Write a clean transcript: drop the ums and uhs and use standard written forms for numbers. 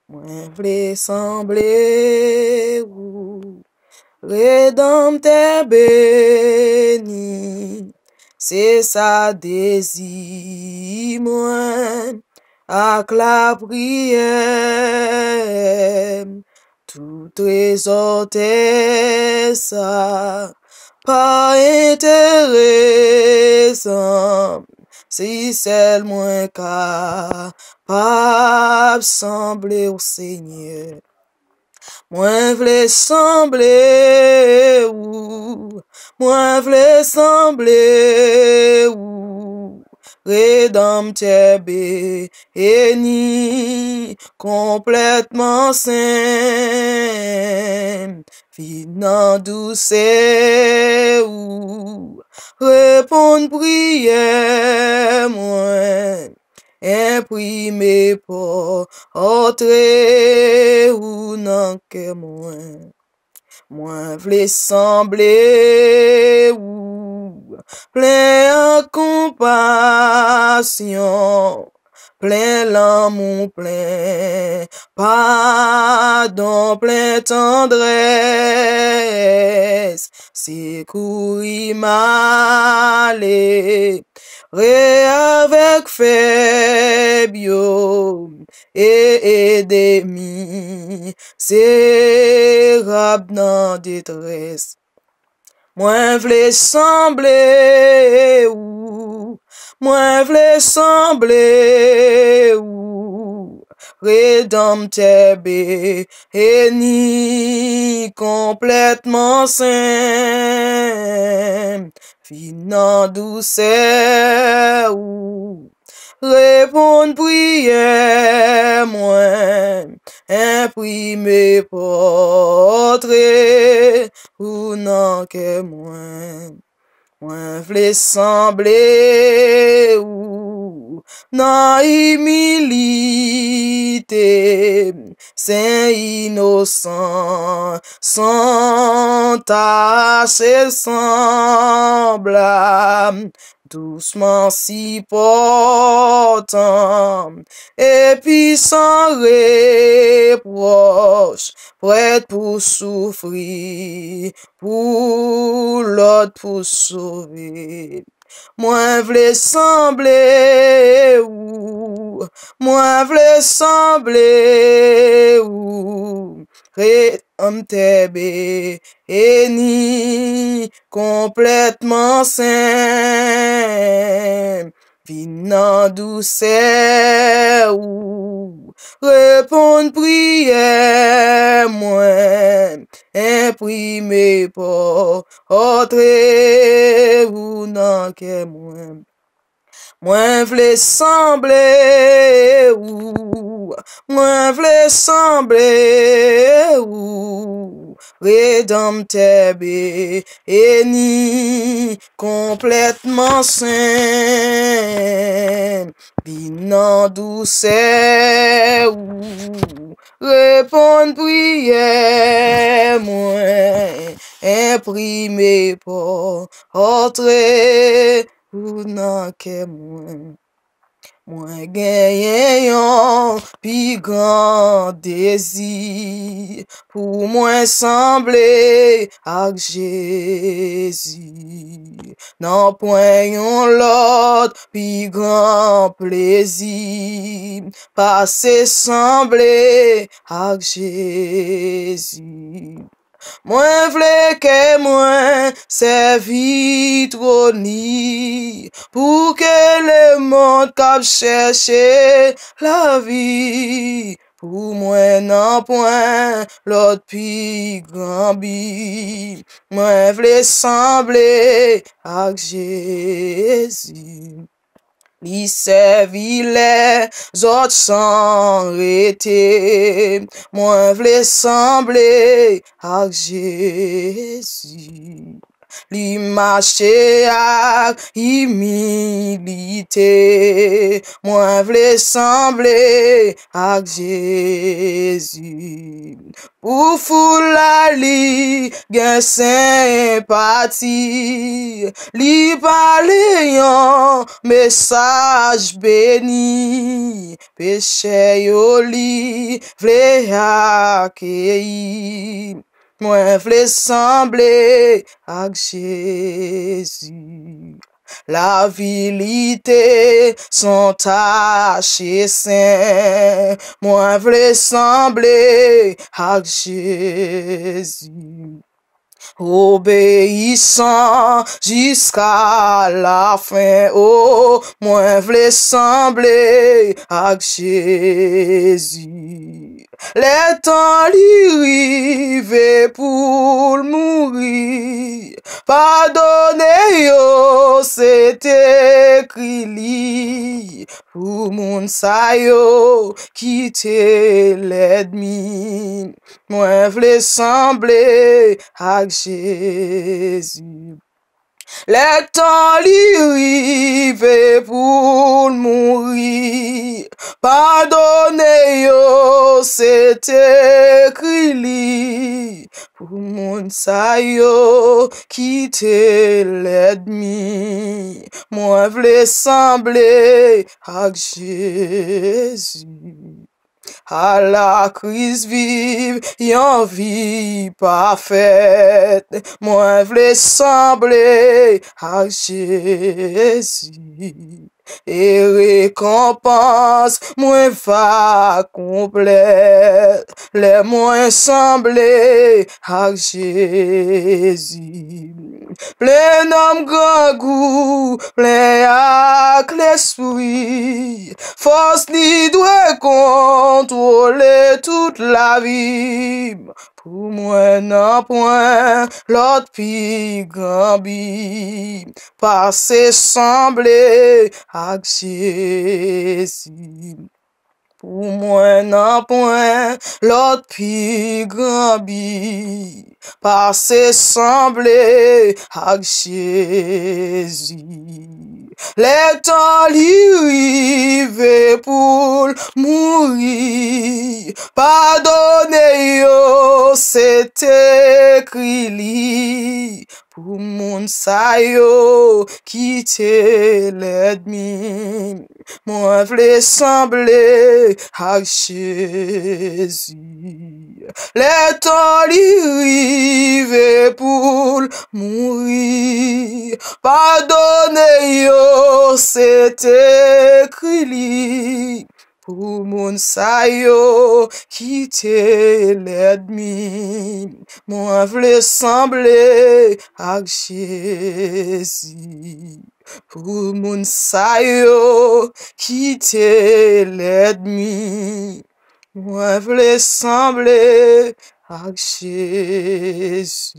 Mwen vle semble ou, Rédempteur béni, c'est sa désir mwen, ak la prière, tout trésor te sa, pas intéressant, si sel mwen capable sembler au Seigneur. Mwen vle semble ou, mwen vle semble ou, Rédempteur béni, complètement saint, finan douce ou, répondre prière mwen, imprimé pour entrer ou nan ke mwen. Mwen vle semble ou, plein en compassion, plein l'amour, plein pardon, plein tendresse, secourir malé, avec faible et demi, c'est rab nan détresse. Mwen vle semble ou, mwen vle semble ou, Rédempteur béni, complètement saint, finan douce ou, répondre prière mwen, imprimé portrait ou nan ke mwen. Mwen vle semble ou, nan humilité, saint innocent, sans tache semblable, doucement si portant, et puis sans reproche, prête pour souffrir, pour l'autre pour sauver. Mwen vle semble ou, mwen vle semble ou, Rédempteur béni, complètement saint, finan douce ou, répondre prière mwen, imprimé portrait ou nan ke mwen. Mwen vle semble ou, mwen vle semble ou, Rédempteur béni, complètement saint, finan douce ou, répondre prière mwen, imprimé portrait ou nan ke mwen. Mwen genyen yon pi grand désir, pou mwen semble ak Jésus. Nan pwen yon lot pi grand plaisir, pase semble ak Jésus. Mwen vle ke mwen servi troni, pou ke le monde kap cherche la vie, pou mwen nan pwen lot pi grand bi. Mwen vle semble ak Jésus. Li servi les autres sans rete, mwen vle semble ak Jésus. li marche ak humilité, moi vle semble ak Jésus. Pour foula li gen sympathie, li pale yon message béni, péché yo li vle accueilli, moi vle semble ak Jésus. La vilité son taché saint, moi vle semble ak Jésus. Obéissant jusqu'à la fin, oh, moi vle semble ak Jésus. Les temps li rive pour mourir, pardonne yo, c'est écrit li, pour moun sa yo, quitte l'ennemi, moi vle semble ak Jésus. Les temps li rive pour mourir, pardonne yo, c'est écrit li, pour moun sa yo, quitte l'ennemi, moi vle semble ak Jésus. À la crise vive, yon vie parfaite, moi vle semble ak Jésus. Et récompense, moi va complète, les moins semble ak Jésus. Plein homme grand goût, plein ak l'esprit, force li doit contrôler toute la vie. Pour moi non point l'autre pi grand bi, passer semble ak Jésus. Pour moi non point l'autre pi grand bi, passer semble ak Jésus. Les temps li rive pour mourir, pardonne yo, c'est écrit li, pour moun sa yo, quitte l'ennemi, moi vle semble ak Jésus. Les temps li rive pour mourir, pardonne yo, c'est écrit li, pour moun sa yo, quitte l'ennemi, moi vle semble ak Jésus. Pour moun sa yo, quitte l'ennemi, moi vle semble ak Jésus.